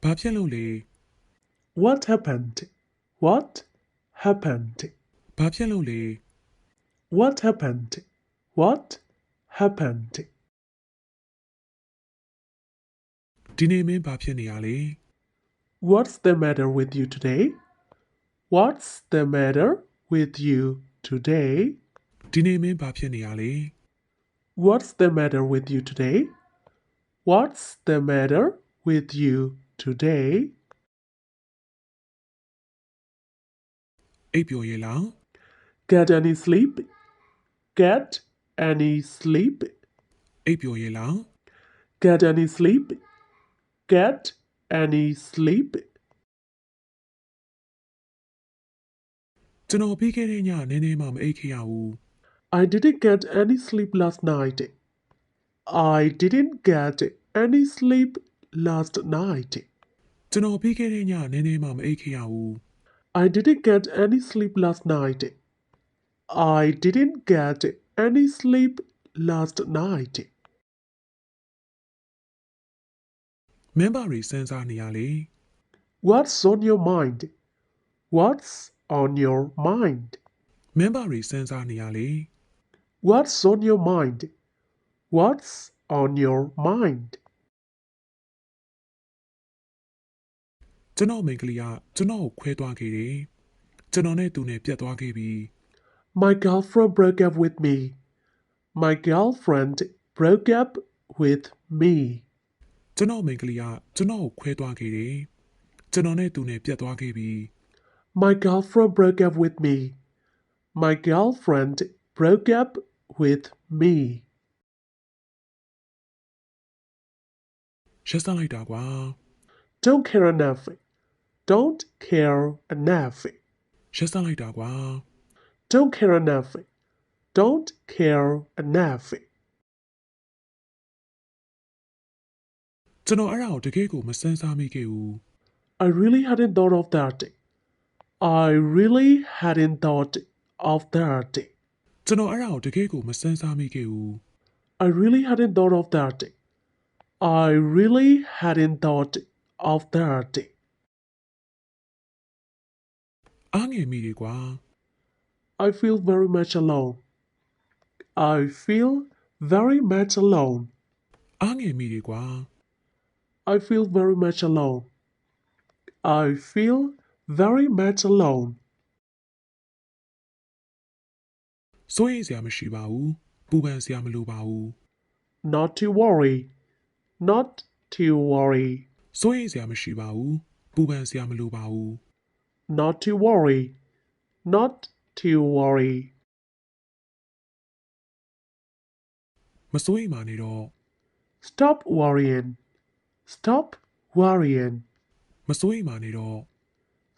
ဘာဖြစ်လို့လဲ What happened? What happened? ဘာဖြစ်လို့လဲ What happened? What happened? ဒီနေ့မင်းဘာဖြစ်နေရလဲ What's the matter with you today? What's the matter with you today? ဒီနေ့မင်းဘာဖြစ်နေရလဲ What's the matter with you today? What's the matter with you today? အိပ်ပျော်ရဲ့လား Get any sleep? Get any sleep? အိပ်ပျော်ရဲ့လား Get any sleep? Get any sleep? ကျွန်တော်ပြီးခဲ့တဲ့ညနည်းနည်းမှမအိပ်ခဲ့ရဘူး I didn't get any sleep last night. I didn't get any sleep last night. ကျွန်တော်ပြီးခဲ့တဲ့ညနည်းနည်းမှမအိပ်ခဲ့ရဘူး I didn't get any sleep last night. I didn't get any sleep last night. မင်းဘာတွေစဉ်းစားနေရလဲ What's on your mind? What's on your mind? မင်းဘာတွေစဉ်းစားနေရလဲ What's on your mind? What's on your mind? ကျွန်တော်မိန်းကလေးကကျွန်တော်ကိုခွဲသွားခဲ့တယ်ကျွန်တော်နဲ့သူနဲ့ပြတ်သွားခဲ့ပြီ My girlfriend broke up with me. My girlfriend broke up with me. ကျွန်တော်မိန်းကလေးကကျွန်တော်ကိုခွဲသွားခဲ့တယ်ကျွန်တော်နဲ့သူနဲ့ပြတ်သွားခဲ့ပြီ My girlfriend broke up with me. My girlfriend broke up with me. ရက်စလိုက်တာကွာ Don't care enough. Don't care enough. ရက်စလိုက်တာကွာ Don't care enough. Don't care enough. ကျွန်တော်အဲ့ဒါကိုတကယ်ကိုမစမ်းစားမိခဲ့ဘူး I really hadn't thought of that. I really hadn't thought of that. ကျွန်တော်အဲ့ဒါကိုတကယ်ကိုမစမ်းစားမိခဲ့ဘူး I really hadn't thought of that. I really hadn't thought of that. အားငယ်မိတယ်ကွာ I feel very much alone. I feel very much alone. အားငယ်မိတယ်ကွာ I feel very much alone. I feel very much alone. စိုးရိမ်စရာမရှိပါဘူးပူပန်စရာမလိုပါဘူး Not to worry. Not to worry. စိုးရိမ်စရာမရှိပါဘူးပူပန်စရာမလိုပါဘူး Not to worry. Not to worry. မစိုးရိမ်ပါနဲ့တော့ Stop worrying. Stop worrying. မစိုးရိမ်ပါနဲ့တော့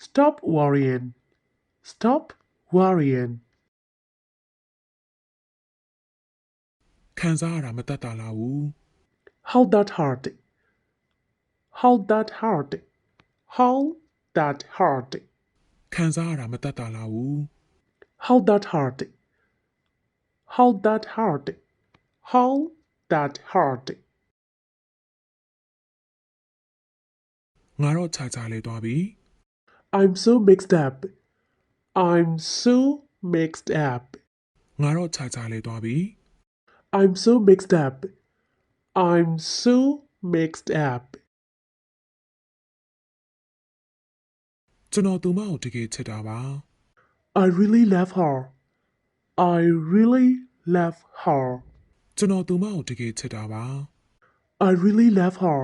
Stop worrying. Stop worrying. ခံစားရတာမတတ်တာလားဘူး How that hurt. How that hurt. How that hurt. ခံစားရတာမတတ်တာလားဘူး How that hurt. How that hurt. How that hurt. ငါတော့ခြားခြားလဲသွားပြီ I'm so mixed up. I'm so mixed up. ငါတော့ခြားခြားလဲသွားပြီ I'm so mixed up. I'm so mixed up. ကျွန်တော်သူမကိုတကယ်ချစ်တာပါ I really love her. I really love her. ကျွန်တော်သူမကိုတကယ်ချစ်တာပါ I really love her.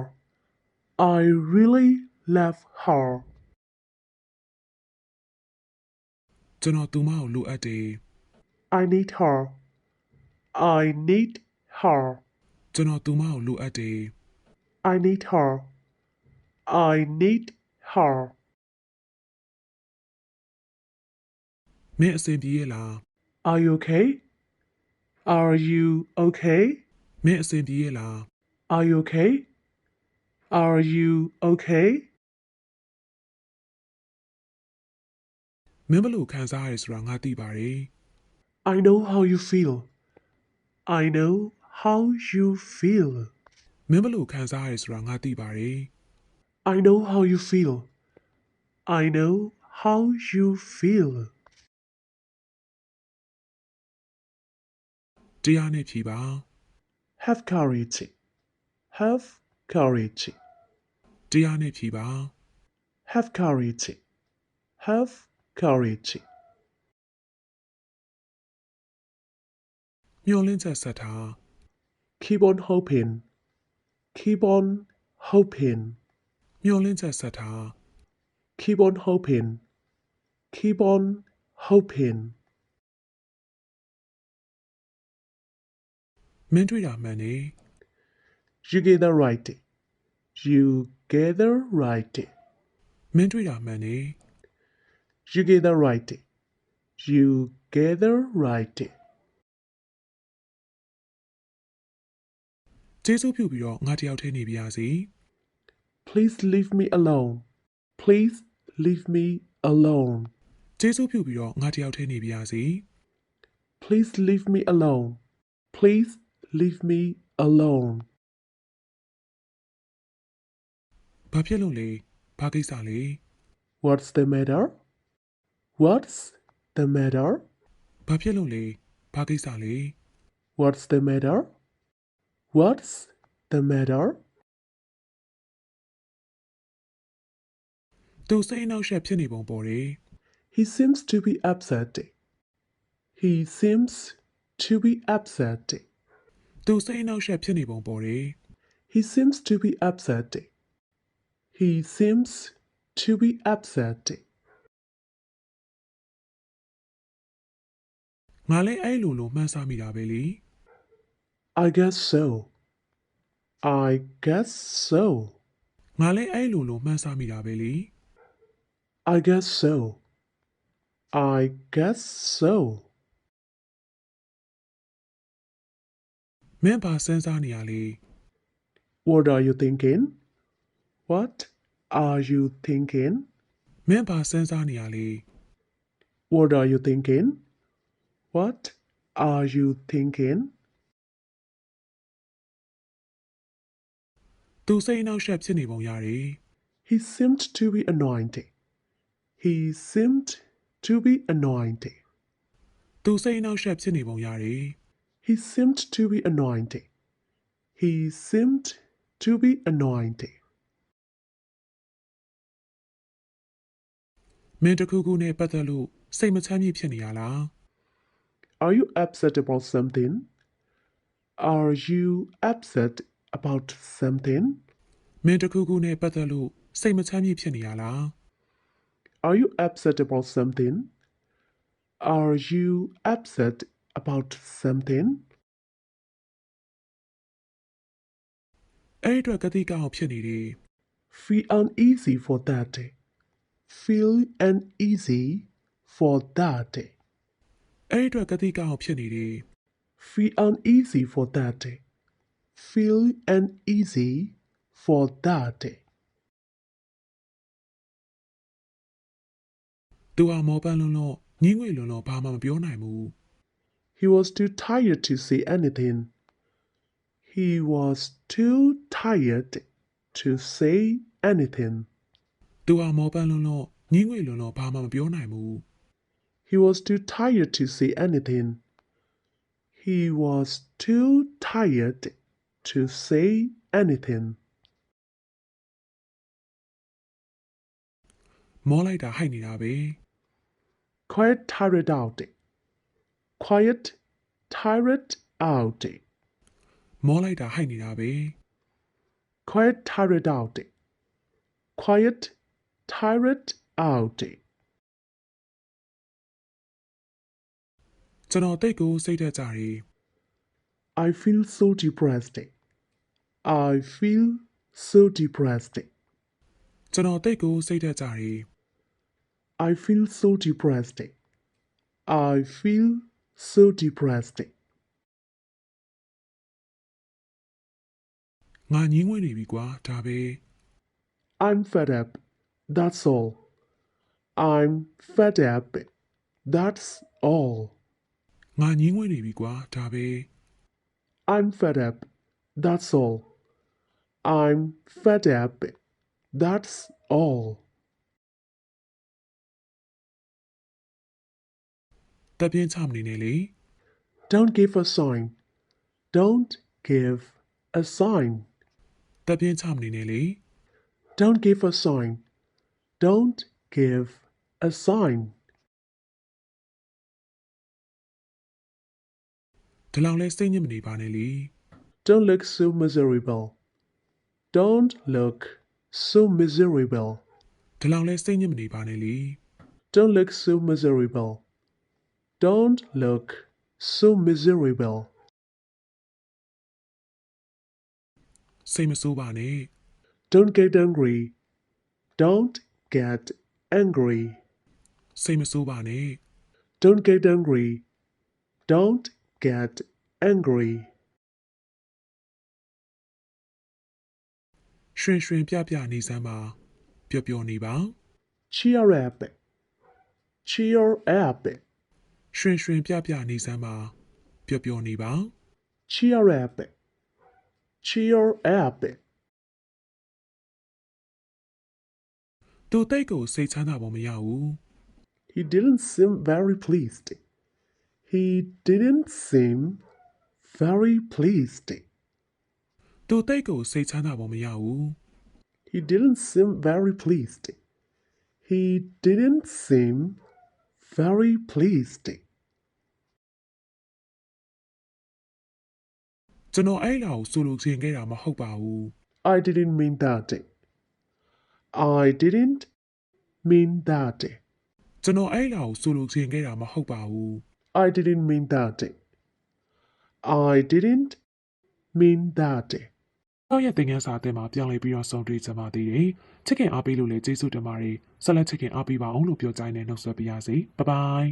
I really love her. ကျွန်တော်သူမကိုလိုအပ်တယ် I need her. I need her. ကျွန်တော်သူမကိုလိုအပ်တယ် I need her. I need her. မင်းအဆင်ပြေရဲ့လား Are you okay? Are you okay? မင်းအဆင်ပြေရဲ့လား Are you okay? Are you okay? မင်းဘလို့ခံစားရဲဆိုတာငါသိပါတယ် I know how you feel. I know how you feel. မင်းဘလို့ခံစားရဲဆိုတာငါသိပါတယ် I know how you feel. I know how you feel. တရားနဲ့ဖြေပါ Have courage. Have courage. တရားနဲ့ဖြေပါ Have courage. Have courage. မျောလင့်ချက်ဆက်ထား Keep on hoping. Keep on hoping. မျောလင့်ချက်ဆက်ထား Keep on hoping. Keep on hoping. မင်းတွေ့တာမှန်နေ You get that right. You get that right. မင်းတွေ့တာမှန်နေ You get that right. You get that right. ကျေးဇူးပြုပြီးတော့ငါတယောက်ထဲနေပြရစီ Please leave me alone. Please leave me alone. ကျေးဇူးပြုပြီးတော့ငါတယောက်ထဲနေပြရစီ Please leave me alone. Please leave me alone. ဘာဖြစ်လို့လဲဘာကိစ္စလဲ What's the matter? What's the matter? ဘာဖြစ်လို့လဲဘာကိစ္စလဲ What's the matter? What's the matter? သူစိတ်အနှောက်အယှက်ဖြစ်နေပုံပေါ်တယ် He seems to be upset. He seems to be upset. သူစိတ်အနှောက်အယှက်ဖြစ်နေပုံပေါ်တယ် He seems to be upset. He seems to be upset. ငါလည်းအဲ့လိုလိုမှန်းဆမိတာပဲလေ I guess so. I guess so. ငါလည်းအဲ့လိုလိုမှန်းဆမိတာပဲလေ I guess so. I guess so. မင်းဘာစဉ်းစားနေရလဲ What are you thinking? What are you thinking? မင်းဘာစဉ်းစားနေရလဲ What are you thinking? What are you thinking? သူစိတ်အနှောက်အယှက်ဖြစ်နေပုံရတယ် He seemed to be annoyed. He seemed to be annoyed. သူစိတ်အနှောက်အယှက်ဖြစ်နေပုံရတယ် He seemed to be annoyed. He seemed to be annoyed. မင်းတစ်ခုခုနဲ့ပတ်သက်လို့စိတ်မချမ်းမြေ့ဖြစ်နေရလား Are you upset about something? Are you upset about something? မင်းတစ်ခုခုနဲ့ပတ်သက်လို့စိတ်မချမ်းမြေ့ဖြစ်နေရလား Are you upset about something? Are you upset about something? အဲ့ဒီအတွက်ကတိကအောင်ဖြစ်နေတယ် Feel uneasy for that. Feel uneasy for that. အဲ့ဒီအတွက်ကတိကအောင်ဖြစ်နေတယ် Feel uneasy for that. Feel uneasy for that. သူဟာမောပန်းလွန်းလို့ညင်းငွေလွန်းလို့ဘာမှမပြောနိုင်ဘူး He was too tired to say anything. He was too tired to say anything. သူဟာမောပန်းလွန်းလို့ညင်းငွေလွန်းလို့ဘာမှမပြောနိုင်ဘူး He was too tired to say anything. He was too tired to say anything. မောလိုက်တာဟိုက်နေတာပဲ Quiet tired out. Quiet tired out. မောလိုက်တာဟိုက်နေတာပဲ Quiet tired out. Quiet tired out. ကျွန်တော်တိတ်ကိုစိတ်သက်ကြတယ် I feel so depressed. I feel so depressed. ကျွန်တော်တိတ်ကိုစိတ်သက်ကြတယ် I feel so depressed. I feel so depressed. ငါညင်းငွေနေပြီကွာဒါပဲ I'm fed up. That's all. I'm fed up. That's all. ငါညင်းငွေနေပြီကွာဒါပဲ I'm fed up. That's all. I'm fed up. That's all. တပ်ပြင်းချမနေနဲ့လေ Don't give a sign. Don't give a sign. တပ်ပြင်းချမနေနဲ့လေ Don't give a sign. Don't give a sign. ဒီလောက်လဲစိတ်ညစ်မနေပါနဲ့လေ Don't look so miserable. Don't look so miserable. ဒီလောက်လဲစိတ်ညစ်မနေပါနဲ့လေ Don't look so miserable. Don't look so miserable. စိတ်မဆိုးပါနဲ့ Don't get angry. Don't get angry. စိတ်မဆိုးပါနဲ့ Don't get angry. Don't get angry. ရွှင်ရွှင်ပြပြနေစမ်းပါပျော်ပျော်နေပါ Cheer up. Cheer up. ရွှင်ရွှင်ပြပြနေစမ်းပါပျော်ပျော်နေပါ Cheer up. Cheer up. သူတိတ်ကိုစိတ်ချမ်းသာပုံမရဘူး He didn't seem very pleased. He didn't seem very pleased. သူတိတ်ကိုစိတ်ချမ်းသာပုံမရဘူး He didn't seem very pleased. He didn't seem very pleased. ကျွန်တော်အဲ့လောက်ဆိုလိုချင်ခဲ့တာမဟုတ်ပါဘူး I didn't mean that. I didn't mean that. ကျွန်တော်အဲ့လောက်ဆိုလိုချင်ခဲ့တာမဟုတ်ပါဘူး I didn't mean that. I didn't mean that. တော့ရဲ့သင်ခန်းစာအသစ်မှာပြောင်းလဲပြီးတော့ဆုံးတွေ့ကြပါသေးတယ်ချစ်ခင်အားပေးလို့လည်းကျေးဇူးတင်ပါတယ်ဆက်လက်ချစ်ခင်အားပေးပါအောင်လို့ပြောကြိုင်းနဲ့နှုတ်ဆက်ပါရစေဘိုင်ဘိုင်